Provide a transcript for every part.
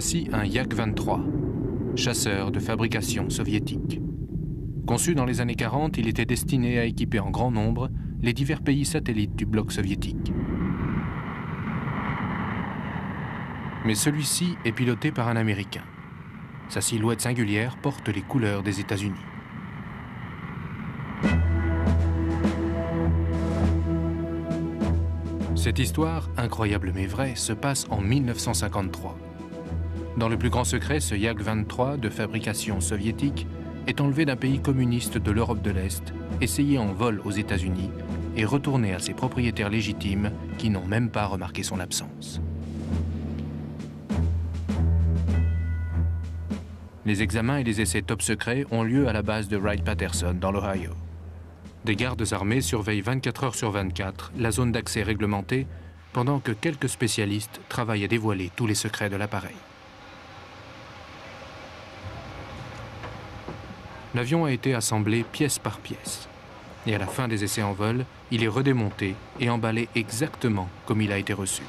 Voici un Yak-23, chasseur de fabrication soviétique. Conçu dans les années 40, il était destiné à équiper en grand nombre les divers pays satellites du bloc soviétique. Mais celui-ci est piloté par un Américain. Sa silhouette singulière porte les couleurs des États-Unis. Cette histoire, incroyable mais vraie, se passe en 1953. Dans le plus grand secret, ce Yak-23 de fabrication soviétique est enlevé d'un pays communiste de l'Europe de l'Est, essayé en vol aux États-Unis et retourné à ses propriétaires légitimes qui n'ont même pas remarqué son absence. Les examens et les essais top secrets ont lieu à la base de Wright-Patterson dans l'Ohio. Des gardes armés surveillent 24 heures sur 24 la zone d'accès réglementée pendant que quelques spécialistes travaillent à dévoiler tous les secrets de l'appareil. L'avion a été assemblé pièce par pièce. Et à la fin des essais en vol, il est redémonté et emballé exactement comme il a été reçu.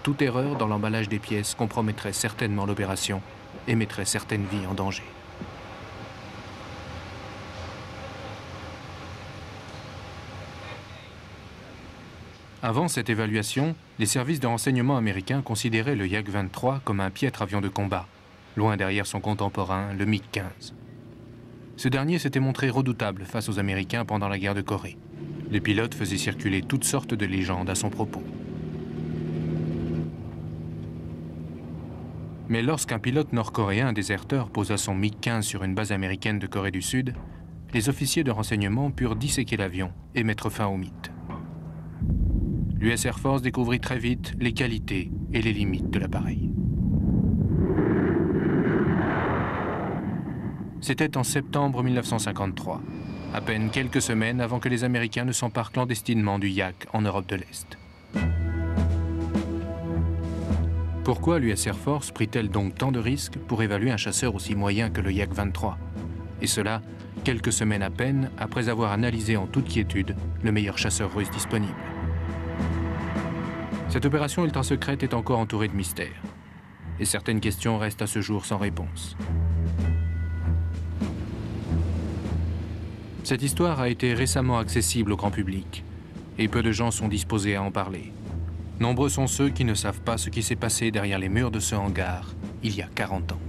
Toute erreur dans l'emballage des pièces compromettrait certainement l'opération et mettrait certaines vies en danger. Avant cette évaluation, les services de renseignement américains considéraient le Yak-23 comme un piètre avion de combat, loin derrière son contemporain, le MiG-15. Ce dernier s'était montré redoutable face aux Américains pendant la guerre de Corée. Les pilotes faisaient circuler toutes sortes de légendes à son propos. Mais lorsqu'un pilote nord-coréen déserteur posa son MiG-15 sur une base américaine de Corée du Sud, les officiers de renseignement purent disséquer l'avion et mettre fin au mythe. L'US Air Force découvrit très vite les qualités et les limites de l'appareil. C'était en septembre 1953, à peine quelques semaines avant que les Américains ne s'emparent clandestinement du Yak en Europe de l'Est. Pourquoi l'US Air Force prit-elle donc tant de risques pour évaluer un chasseur aussi moyen que le Yak-23? Et cela, quelques semaines à peine après avoir analysé en toute quiétude le meilleur chasseur russe disponible. Cette opération ultra secrète est encore entourée de mystères. Et certaines questions restent à ce jour sans réponse. Cette histoire a été récemment accessible au grand public, et peu de gens sont disposés à en parler. Nombreux sont ceux qui ne savent pas ce qui s'est passé derrière les murs de ce hangar il y a 40 ans.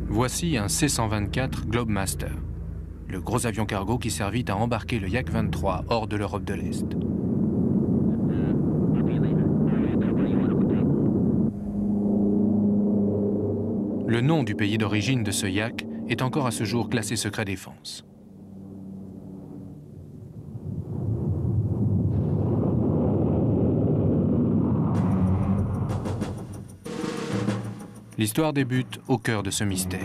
Voici un C-124 Globemaster, le gros avion cargo qui servit à embarquer le Yak-23 hors de l'Europe de l'Est. Le nom du pays d'origine de ce Yak est encore à ce jour classé secret défense. L'histoire débute au cœur de ce mystère.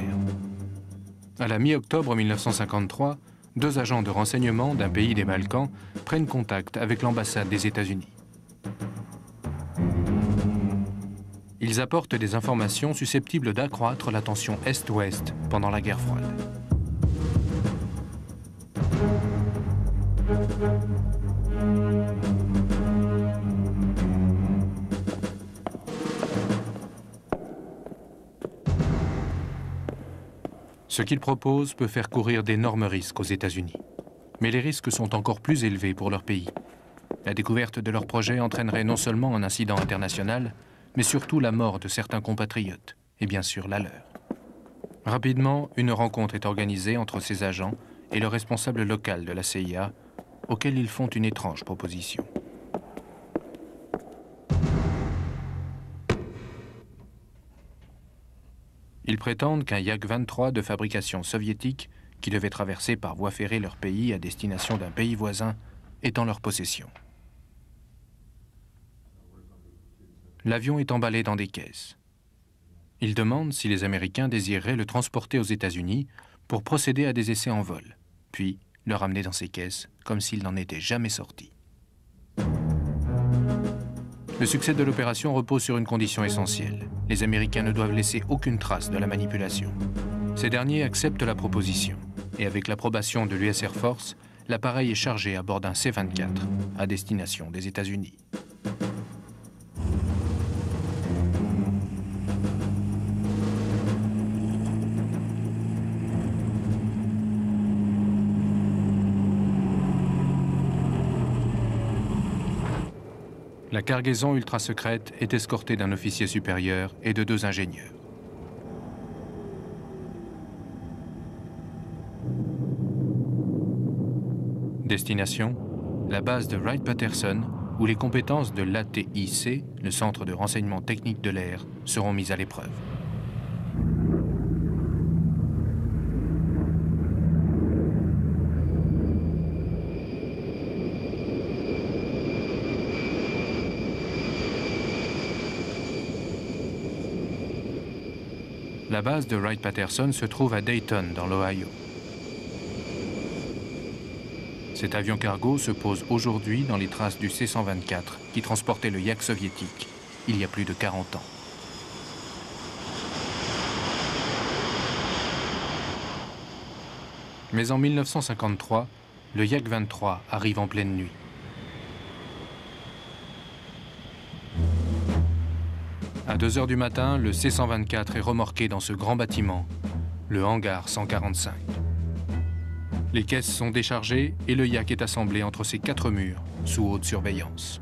À la mi-octobre 1953, deux agents de renseignement d'un pays des Balkans prennent contact avec l'ambassade des États-Unis. Ils apportent des informations susceptibles d'accroître la tension Est-Ouest pendant la guerre froide. Ce qu'ils proposent peut faire courir d'énormes risques aux États-Unis. Mais les risques sont encore plus élevés pour leur pays. La découverte de leur projet entraînerait non seulement un incident international, mais surtout la mort de certains compatriotes, et bien sûr la leur. Rapidement, une rencontre est organisée entre ces agents et le responsable local de la CIA, auquel ils font une étrange proposition. Ils prétendent qu'un Yak-23 de fabrication soviétique, qui devait traverser par voie ferrée leur pays à destination d'un pays voisin, est en leur possession. L'avion est emballé dans des caisses. Ils demandent si les Américains désireraient le transporter aux États-Unis pour procéder à des essais en vol, puis le ramener dans ces caisses comme s'il n'en était jamais sorti. Le succès de l'opération repose sur une condition essentielle. Les Américains ne doivent laisser aucune trace de la manipulation. Ces derniers acceptent la proposition, et avec l'approbation de l'US Air Force, l'appareil est chargé à bord d'un C-24 à destination des États-Unis. La cargaison ultra secrète est escortée d'un officier supérieur et de 2 ingénieurs. Destination, la base de Wright-Patterson, où les compétences de l'ATIC, le Centre de renseignement technique de l'air, seront mises à l'épreuve. La base de Wright-Patterson se trouve à Dayton, dans l'Ohio. Cet avion cargo se pose aujourd'hui dans les traces du C-124 qui transportait le Yak soviétique il y a plus de 40 ans. Mais en 1953, le Yak-23 arrive en pleine nuit. À 2 h du matin, le C-124 est remorqué dans ce grand bâtiment, le hangar 145. Les caisses sont déchargées et le Yak est assemblé entre ces 4 murs, sous haute surveillance.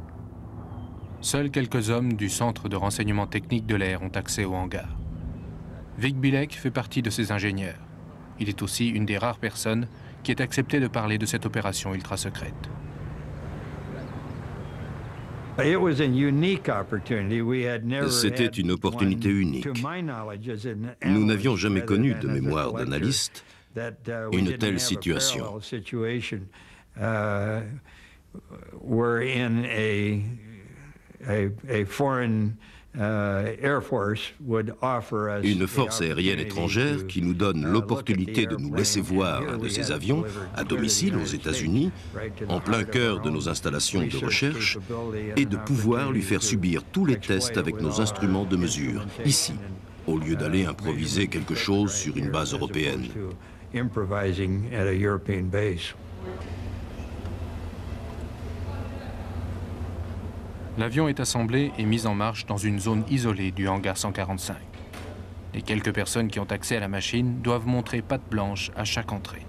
Seuls quelques hommes du Centre de renseignement technique de l'air ont accès au hangar. Vic Bilek fait partie de ces ingénieurs. Il est aussi une des rares personnes qui ait accepté de parler de cette opération ultra secrète. C'était une opportunité unique. Nous n'avions jamais connu de mémoire d'analyste une telle situation. Une force aérienne étrangère qui nous donne l'opportunité de nous laisser voir un de ces avions à domicile aux États-Unis, en plein cœur de nos installations de recherche, et de pouvoir lui faire subir tous les tests avec nos instruments de mesure, ici, au lieu d'aller improviser quelque chose sur une base européenne. L'avion est assemblé et mis en marche dans une zone isolée du hangar 145. Les quelques personnes qui ont accès à la machine doivent montrer patte blanche à chaque entrée.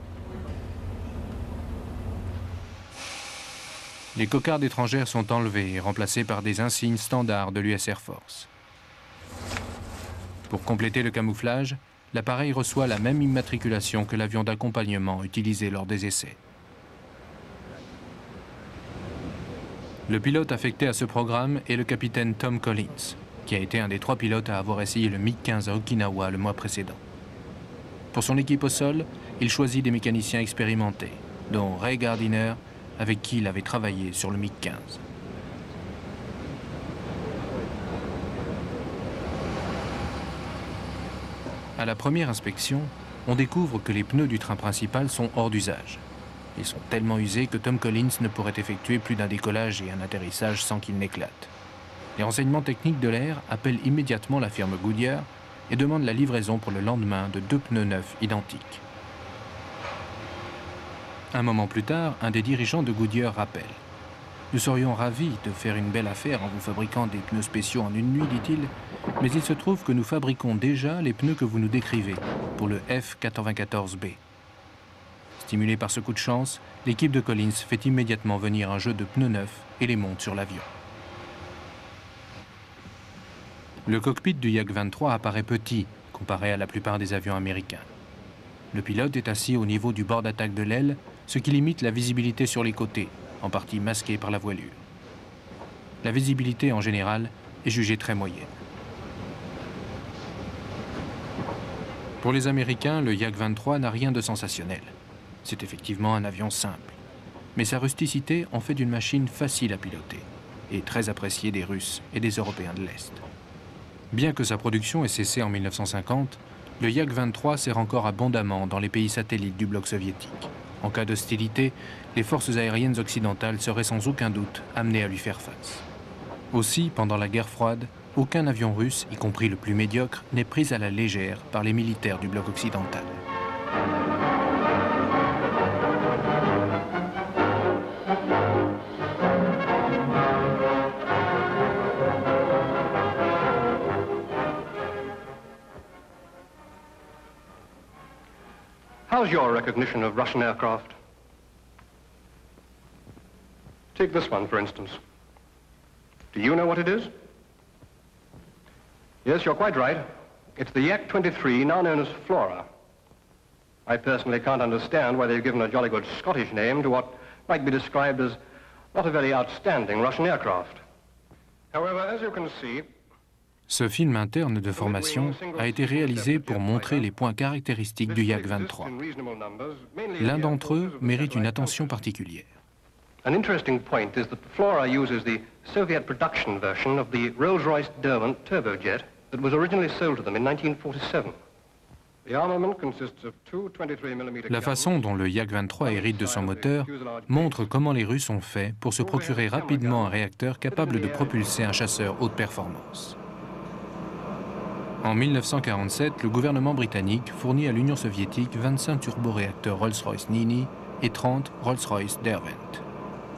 Les cocardes étrangères sont enlevées et remplacées par des insignes standards de l'US Air Force. Pour compléter le camouflage, l'appareil reçoit la même immatriculation que l'avion d'accompagnement utilisé lors des essais. Le pilote affecté à ce programme est le capitaine Tom Collins, qui a été un des 3 pilotes à avoir essayé le MiG-15 à Okinawa le mois précédent. Pour son équipe au sol, il choisit des mécaniciens expérimentés, dont Ray Gardiner, avec qui il avait travaillé sur le MiG-15. À la première inspection, on découvre que les pneus du train principal sont hors d'usage. Ils sont tellement usés que Tom Collins ne pourrait effectuer plus d'un décollage et un atterrissage sans qu'il n'éclate. Les renseignements techniques de l'air appellent immédiatement la firme Goodyear et demandent la livraison pour le lendemain de 2 pneus neufs identiques. Un moment plus tard, un des dirigeants de Goodyear rappelle. « Nous serions ravis de faire une belle affaire en vous fabriquant des pneus spéciaux en une nuit, dit-il, mais il se trouve que nous fabriquons déjà les pneus que vous nous décrivez pour le F-94B. » Stimulé par ce coup de chance, l'équipe de Collins fait immédiatement venir un jeu de pneus neufs et les monte sur l'avion. Le cockpit du Yak-23 apparaît petit comparé à la plupart des avions américains. Le pilote est assis au niveau du bord d'attaque de l'aile, ce qui limite la visibilité sur les côtés, en partie masquée par la voilure. La visibilité en général est jugée très moyenne. Pour les Américains, le Yak-23 n'a rien de sensationnel. C'est effectivement un avion simple. Mais sa rusticité en fait d'une machine facile à piloter et très appréciée des Russes et des Européens de l'Est. Bien que sa production ait cessé en 1950, le Yak-23 sert encore abondamment dans les pays satellites du bloc soviétique. En cas d'hostilité, les forces aériennes occidentales seraient sans aucun doute amenées à lui faire face. Aussi, pendant la guerre froide, aucun avion russe, y compris le plus médiocre, n'est pris à la légère par les militaires du bloc occidental. How's your recognition of Russian aircraft? Take this one, for instance. Do you know what it is? Yes, you're quite right. It's the Yak-23, now known as Flora. I personally can't understand why they've given a jolly good Scottish name to what might be described as not a very outstanding Russian aircraft. However, as you can see, ce film interne de formation a été réalisé pour montrer les points caractéristiques du Yak-23. L'un d'entre eux mérite une attention particulière. An interesting point is that Flora uses the Soviet production version of the Rolls-Royce Derwent turbojet that was originally sold to them in 1947. The armament consists of two 23mm La façon dont le Yak-23 hérite de son moteur montre comment les Russes ont fait pour se procurer rapidement un réacteur capable de propulser un chasseur haute performance. En 1947, le gouvernement britannique fournit à l'Union soviétique 25 turboréacteurs Rolls-Royce Nini et 30 Rolls-Royce Derwent.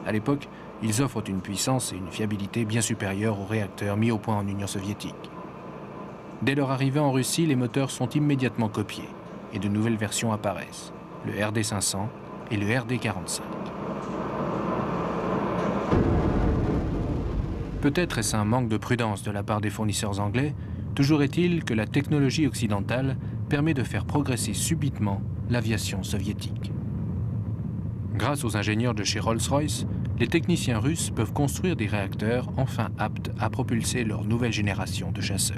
À l'époque, ils offrent une puissance et une fiabilité bien supérieures aux réacteurs mis au point en Union soviétique. Dès leur arrivée en Russie, les moteurs sont immédiatement copiés et de nouvelles versions apparaissent, le RD500 et le RD45. Peut-être est-ce un manque de prudence de la part des fournisseurs anglais, toujours est-il que la technologie occidentale permet de faire progresser subitement l'aviation soviétique. Grâce aux ingénieurs de chez Rolls-Royce, les techniciens russes peuvent construire des réacteurs enfin aptes à propulser leur nouvelle génération de chasseurs.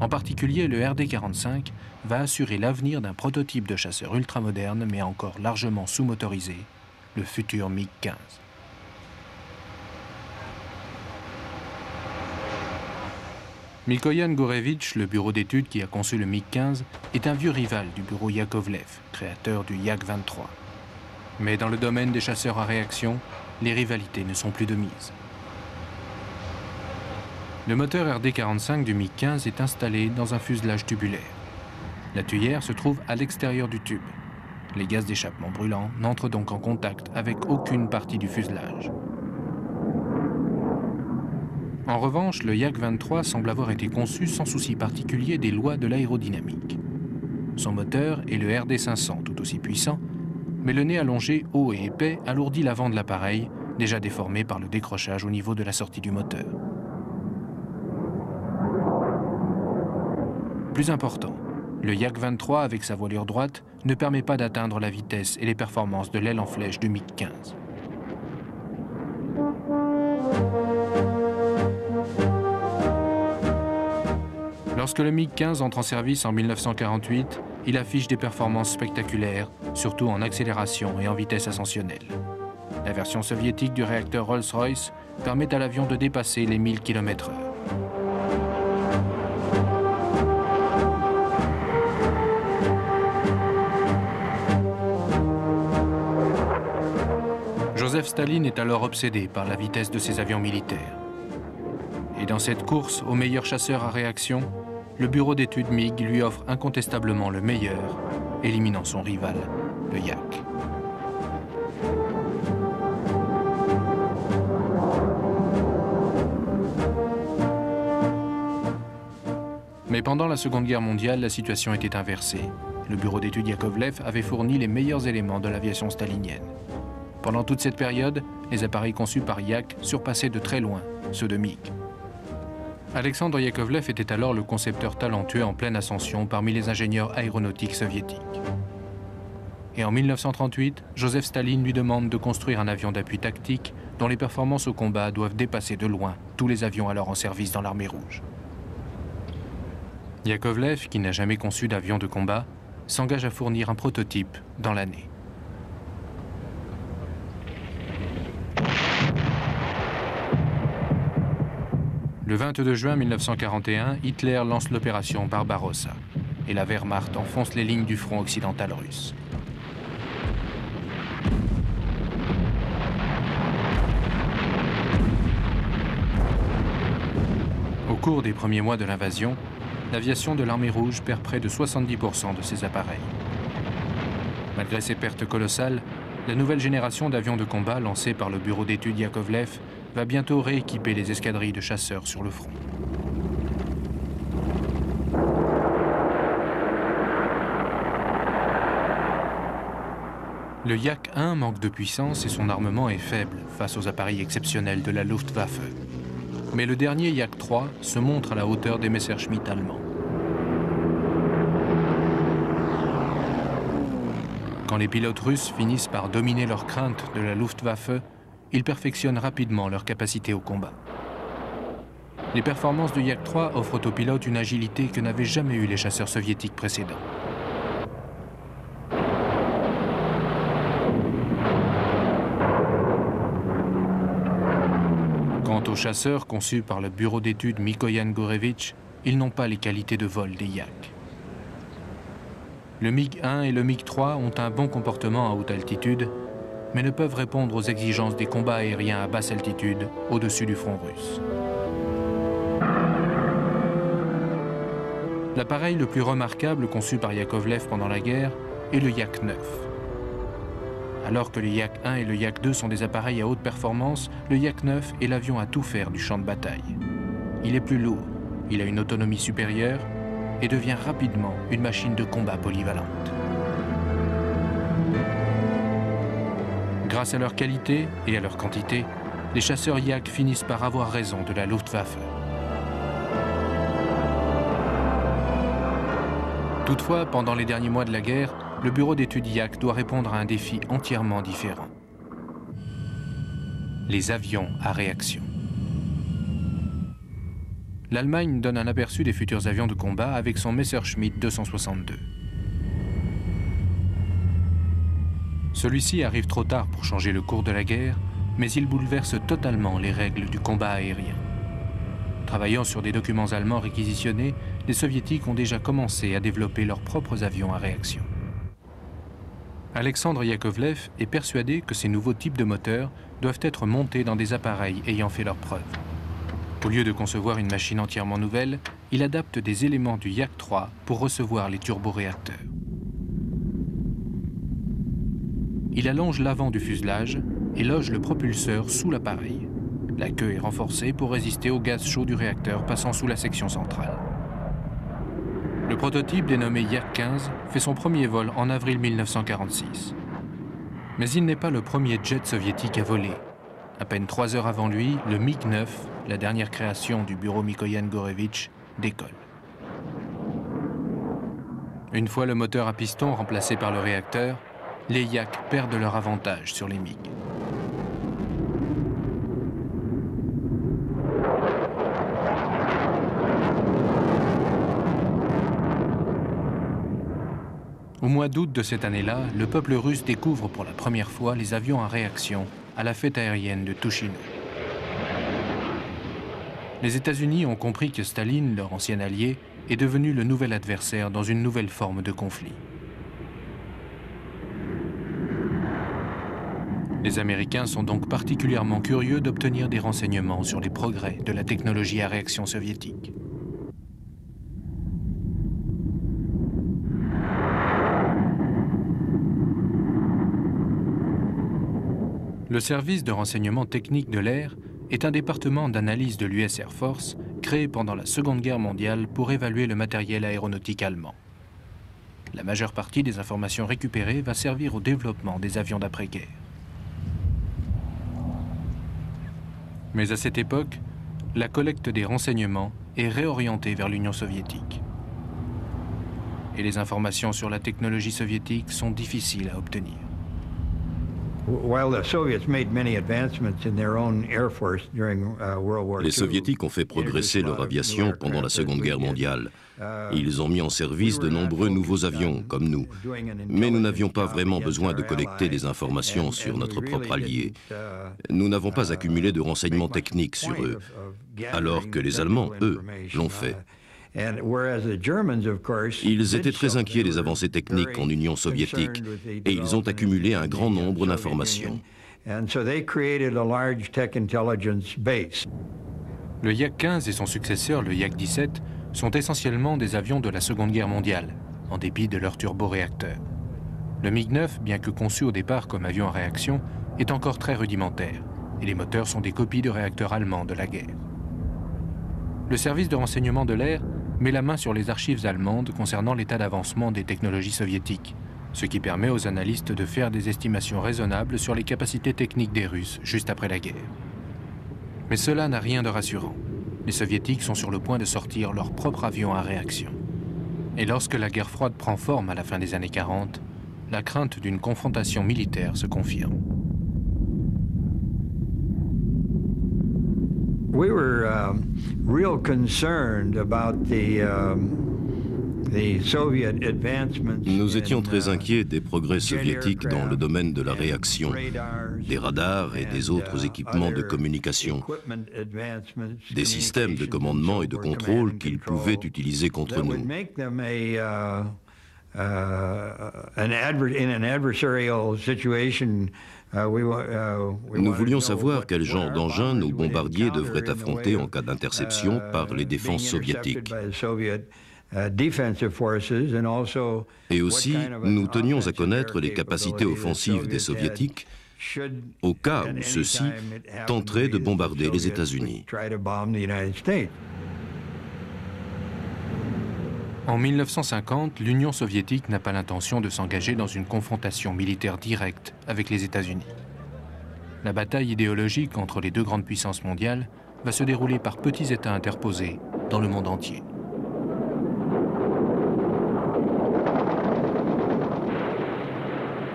En particulier, le RD45 va assurer l'avenir d'un prototype de chasseur ultramoderne mais encore largement sous-motorisé, le futur MiG-15. Mikoyan Gourevitch, le bureau d'études qui a conçu le MiG-15, est un vieux rival du bureau Yakovlev, créateur du Yak-23. Mais dans le domaine des chasseurs à réaction, les rivalités ne sont plus de mise. Le moteur RD45 du MiG-15 est installé dans un fuselage tubulaire. La tuyère se trouve à l'extérieur du tube. Les gaz d'échappement brûlants n'entrent donc en contact avec aucune partie du fuselage. En revanche, le Yak-23 semble avoir été conçu sans souci particulier des lois de l'aérodynamique. Son moteur est le RD500, tout aussi puissant, mais le nez allongé, haut et épais alourdit l'avant de l'appareil, déjà déformé par le décrochage au niveau de la sortie du moteur. Plus important, le Yak-23 avec sa voilure droite ne permet pas d'atteindre la vitesse et les performances de l'aile en flèche du MiG-15. Lorsque le MiG-15 entre en service en 1948, il affiche des performances spectaculaires, surtout en accélération et en vitesse ascensionnelle. La version soviétique du réacteur Rolls-Royce permet à l'avion de dépasser les 1000 km/h. Joseph Staline est alors obsédé par la vitesse de ses avions militaires. Et dans cette course au meilleur chasseur à réaction, le bureau d'études MiG lui offre incontestablement le meilleur, éliminant son rival, le Yak. Mais pendant la Seconde Guerre mondiale, la situation était inversée. Le bureau d'études Yakovlev avait fourni les meilleurs éléments de l'aviation stalinienne. Pendant toute cette période, les appareils conçus par Yak surpassaient de très loin ceux de MiG. Alexandre Yakovlev était alors le concepteur talentueux en pleine ascension parmi les ingénieurs aéronautiques soviétiques. Et en 1938, Joseph Staline lui demande de construire un avion d'appui tactique dont les performances au combat doivent dépasser de loin tous les avions alors en service dans l'armée rouge. Yakovlev, qui n'a jamais conçu d'avion de combat, s'engage à fournir un prototype dans l'année. Le 22 juin 1941, Hitler lance l'opération Barbarossa et la Wehrmacht enfonce les lignes du front occidental russe. Au cours des premiers mois de l'invasion, l'aviation de l'armée rouge perd près de 70% de ses appareils. Malgré ces pertes colossales, la nouvelle génération d'avions de combat lancée par le bureau d'études Yakovlev va bientôt rééquiper les escadrilles de chasseurs sur le front. Le Yak-1 manque de puissance et son armement est faible face aux appareils exceptionnels de la Luftwaffe. Mais le dernier Yak-3 se montre à la hauteur des Messerschmitt allemands. Quand les pilotes russes finissent par dominer leurs craintes de la Luftwaffe, ils perfectionnent rapidement leur capacité au combat. Les performances du Yak-3 offrent aux pilotes une agilité que n'avaient jamais eu les chasseurs soviétiques précédents. Quant aux chasseurs conçus par le bureau d'études Mikoyan-Gorevitch, ils n'ont pas les qualités de vol des Yak. Le MiG-1 et le MiG-3 ont un bon comportement à haute altitude, mais ne peuvent répondre aux exigences des combats aériens à basse altitude au-dessus du front russe. L'appareil le plus remarquable conçu par Yakovlev pendant la guerre est le Yak-9. Alors que le Yak-1 et le Yak-2 sont des appareils à haute performance, le Yak-9 est l'avion à tout faire du champ de bataille. Il est plus lourd, il a une autonomie supérieure et devient rapidement une machine de combat polyvalente. Grâce à leur qualité et à leur quantité, les chasseurs Yak finissent par avoir raison de la Luftwaffe. Toutefois, pendant les derniers mois de la guerre, le bureau d'études Yak doit répondre à un défi entièrement différent. Les avions à réaction. L'Allemagne donne un aperçu des futurs avions de combat avec son Messerschmitt 262. Celui-ci arrive trop tard pour changer le cours de la guerre, mais il bouleverse totalement les règles du combat aérien. Travaillant sur des documents allemands réquisitionnés, les soviétiques ont déjà commencé à développer leurs propres avions à réaction. Alexandre Yakovlev est persuadé que ces nouveaux types de moteurs doivent être montés dans des appareils ayant fait leurs preuves. Au lieu de concevoir une machine entièrement nouvelle, il adapte des éléments du Yak-3 pour recevoir les turboréacteurs. Il allonge l'avant du fuselage et loge le propulseur sous l'appareil. La queue est renforcée pour résister au gaz chaud du réacteur passant sous la section centrale. Le prototype dénommé Yak-15 fait son premier vol en avril 1946. Mais il n'est pas le premier jet soviétique à voler. À peine 3 heures avant lui, le MiG-9, la dernière création du bureau Mikoyan-Gorevitch, décolle. Une fois le moteur à piston remplacé par le réacteur, les Yak perdent leur avantage sur les MiG. Au mois d'août de cette année-là, le peuple russe découvre pour la première fois les avions à réaction à la fête aérienne de Tushino. Les États-Unis ont compris que Staline, leur ancien allié, est devenu le nouvel adversaire dans une nouvelle forme de conflit. Les Américains sont donc particulièrement curieux d'obtenir des renseignements sur les progrès de la technologie à réaction soviétique. Le service de renseignement technique de l'air est un département d'analyse de l'US Air Force créé pendant la Seconde Guerre mondiale pour évaluer le matériel aéronautique allemand. La majeure partie des informations récupérées va servir au développement des avions d'après-guerre. Mais à cette époque, la collecte des renseignements est réorientée vers l'Union soviétique. Et les informations sur la technologie soviétique sont difficiles à obtenir. Les soviétiques ont fait progresser leur aviation pendant la Seconde Guerre mondiale. Ils ont mis en service de nombreux nouveaux avions, comme nous. Mais nous n'avions pas vraiment besoin de collecter des informations sur notre propre allié. Nous n'avons pas accumulé de renseignements techniques sur eux, alors que les Allemands, eux, l'ont fait. Ils étaient très inquiets des avancées techniques en Union soviétique et ils ont accumulé un grand nombre d'informations. Le Yak-15 et son successeur, le Yak-17, sont essentiellement des avions de la Seconde Guerre mondiale, en dépit de leurs turboréacteurs. Le MiG-9, bien que conçu au départ comme avion à réaction, est encore très rudimentaire, et les moteurs sont des copies de réacteurs allemands de la guerre. Le service de renseignement de l'air met la main sur les archives allemandes concernant l'état d'avancement des technologies soviétiques, ce qui permet aux analystes de faire des estimations raisonnables sur les capacités techniques des Russes juste après la guerre. Mais cela n'a rien de rassurant. Les Soviétiques sont sur le point de sortir leur propre avion à réaction. Et lorsque la guerre froide prend forme à la fin des années 40, la crainte d'une confrontation militaire se confirme. We were real concerned about the Soviet advancements. Nous étions très inquiets des progrès soviétiques dans le domaine de la réaction, des radars et des autres équipements de communication, des systèmes de commandement et de contrôle qu'ils pouvaient utiliser contre nous. Nous voulions savoir quel genre d'engins nos bombardiers devraient affronter en cas d'interception par les défenses soviétiques. Et aussi, nous tenions à connaître les capacités offensives des Soviétiques au cas où ceux-ci tenteraient de bombarder les États-Unis. En 1950, l'Union soviétique n'a pas l'intention de s'engager dans une confrontation militaire directe avec les États-Unis. La bataille idéologique entre les deux grandes puissances mondiales va se dérouler par petits États interposés dans le monde entier.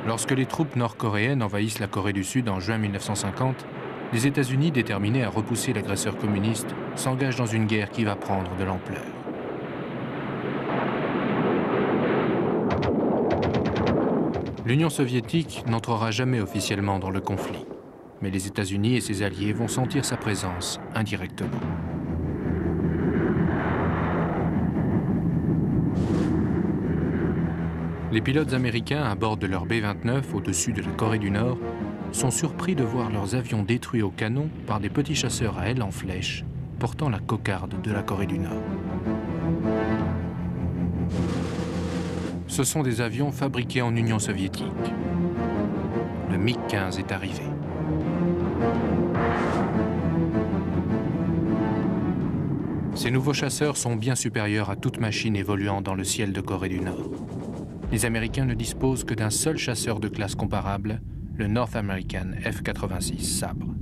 Lorsque les troupes nord-coréennes envahissent la Corée du Sud en juin 1950, les États-Unis, déterminés à repousser l'agresseur communiste, s'engagent dans une guerre qui va prendre de l'ampleur. L'Union soviétique n'entrera jamais officiellement dans le conflit, mais les États-Unis et ses alliés vont sentir sa présence indirectement. Les pilotes américains à bord de leur B-29 au-dessus de la Corée du Nord sont surpris de voir leurs avions détruits au canon par des petits chasseurs à ailes en flèche portant la cocarde de la Corée du Nord. Ce sont des avions fabriqués en Union soviétique. Le MiG-15 est arrivé. Ces nouveaux chasseurs sont bien supérieurs à toute machine évoluant dans le ciel de Corée du Nord. Les Américains ne disposent que d'un seul chasseur de classe comparable, le North American F-86 Sabre.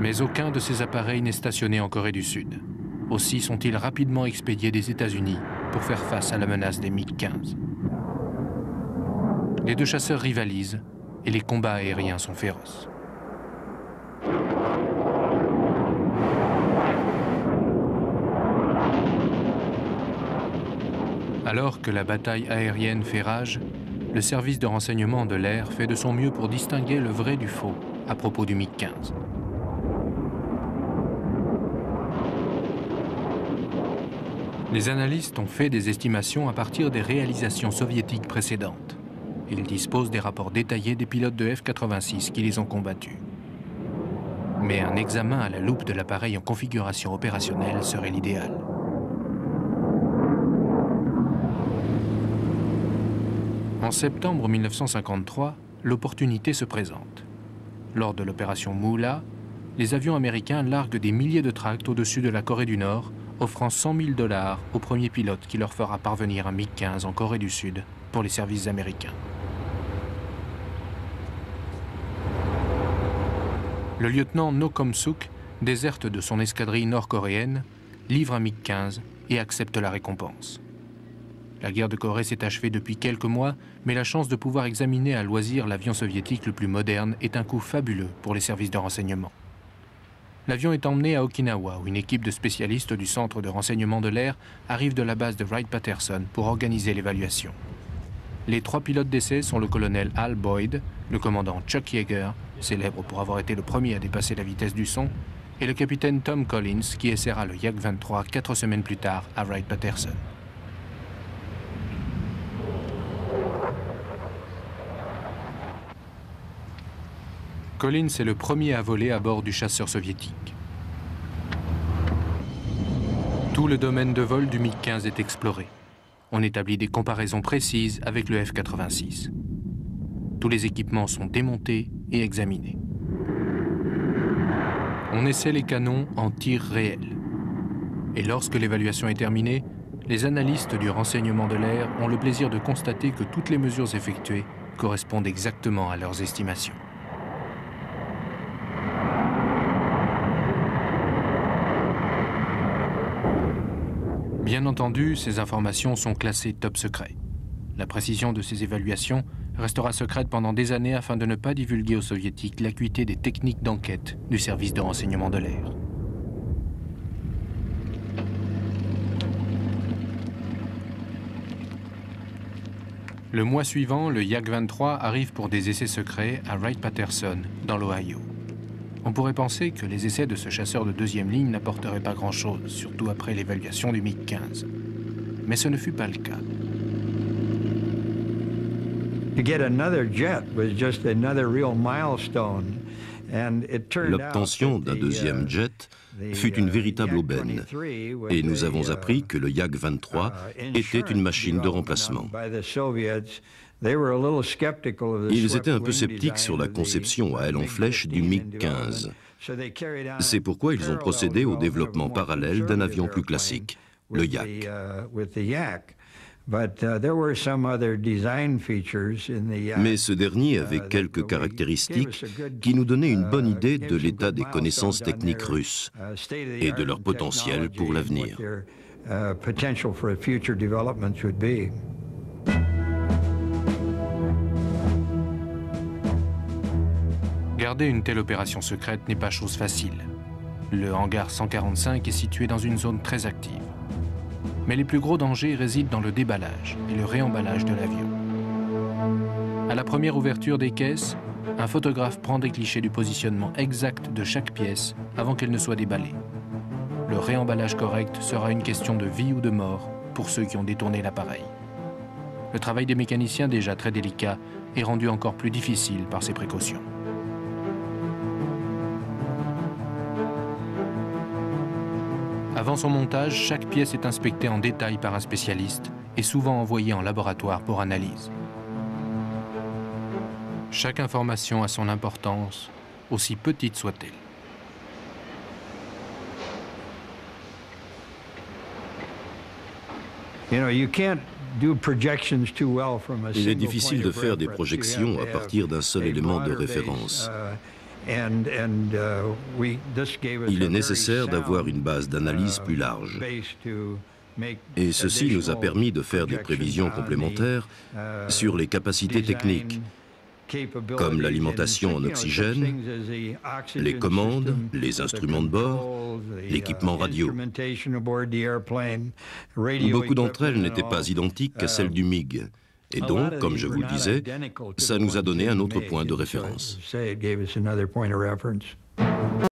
Mais aucun de ces appareils n'est stationné en Corée du Sud. Aussi sont-ils rapidement expédiés des États-Unis pour faire face à la menace des MiG-15. Les deux chasseurs rivalisent et les combats aériens sont féroces. Alors que la bataille aérienne fait rage, le service de renseignement de l'air fait de son mieux pour distinguer le vrai du faux à propos du MiG-15. Les analystes ont fait des estimations à partir des réalisations soviétiques précédentes. Ils disposent des rapports détaillés des pilotes de F-86 qui les ont combattus. Mais un examen à la loupe de l'appareil en configuration opérationnelle serait l'idéal. En septembre 1953, l'opportunité se présente. Lors de l'opération Moolah, les avions américains larguent des milliers de tracts au-dessus de la Corée du Nord, offrant 100 000 $ au premier pilote qui leur fera parvenir un MiG-15 en Corée du Sud pour les services américains. Le lieutenant No Kom-suk déserte de son escadrille nord-coréenne, livre un MiG-15 et accepte la récompense. La guerre de Corée s'est achevée depuis quelques mois, mais la chance de pouvoir examiner à loisir l'avion soviétique le plus moderne est un coup fabuleux pour les services de renseignement. L'avion est emmené à Okinawa, où une équipe de spécialistes du Centre de renseignement de l'air arrive de la base de Wright-Patterson pour organiser l'évaluation. Les 3 pilotes d'essai sont le colonel Al Boyd, le commandant Chuck Yeager, célèbre pour avoir été le premier à dépasser la vitesse du son, et le capitaine Tom Collins, qui essaiera le Yak-23 4 semaines plus tard à Wright-Patterson. Collins est le premier à voler à bord du chasseur soviétique. Tout le domaine de vol du MiG-15 est exploré. On établit des comparaisons précises avec le F-86. Tous les équipements sont démontés et examinés. On essaie les canons en tir réel. Et lorsque l'évaluation est terminée, les analystes du renseignement de l'air ont le plaisir de constater que toutes les mesures effectuées correspondent exactement à leurs estimations. Bien entendu, ces informations sont classées top secret. La précision de ces évaluations restera secrète pendant des années afin de ne pas divulguer aux soviétiques l'acuité des techniques d'enquête du service de renseignement de l'air. Le mois suivant, le Yak-23 arrive pour des essais secrets à Wright-Patterson, dans l'Ohio. On pourrait penser que les essais de ce chasseur de deuxième ligne n'apporteraient pas grand-chose, surtout après l'évaluation du MiG-15. Mais ce ne fut pas le cas. L'obtention d'un deuxième jet fut une véritable aubaine, et nous avons appris que le Yak-23 était une machine de remplacement. Ils étaient un peu sceptiques sur la conception à aile en flèche du MiG-15. C'est pourquoi ils ont procédé au développement parallèle d'un avion plus classique, le Yak. Mais ce dernier avait quelques caractéristiques qui nous donnaient une bonne idée de l'état des connaissances techniques russes et de leur potentiel pour l'avenir. Garder une telle opération secrète n'est pas chose facile. Le hangar 145 est situé dans une zone très active. Mais les plus gros dangers résident dans le déballage et le réemballage de l'avion. À la première ouverture des caisses, un photographe prend des clichés du positionnement exact de chaque pièce avant qu'elle ne soit déballée. Le réemballage correct sera une question de vie ou de mort pour ceux qui ont détourné l'appareil. Le travail des mécaniciens, déjà très délicat, est rendu encore plus difficile par ces précautions. Avant son montage, chaque pièce est inspectée en détail par un spécialiste et souvent envoyée en laboratoire pour analyse. Chaque information a son importance, aussi petite soit-elle. Il est difficile de faire des projections à partir d'un seul élément de référence. Il est nécessaire d'avoir une base d'analyse plus large. Et ceci nous a permis de faire des prévisions complémentaires sur les capacités techniques, comme l'alimentation en oxygène, les commandes, les instruments de bord, l'équipement radio. Beaucoup d'entre elles n'étaient pas identiques à celles du MiG. Et donc, comme je vous le disais, ça nous a donné un autre point de référence.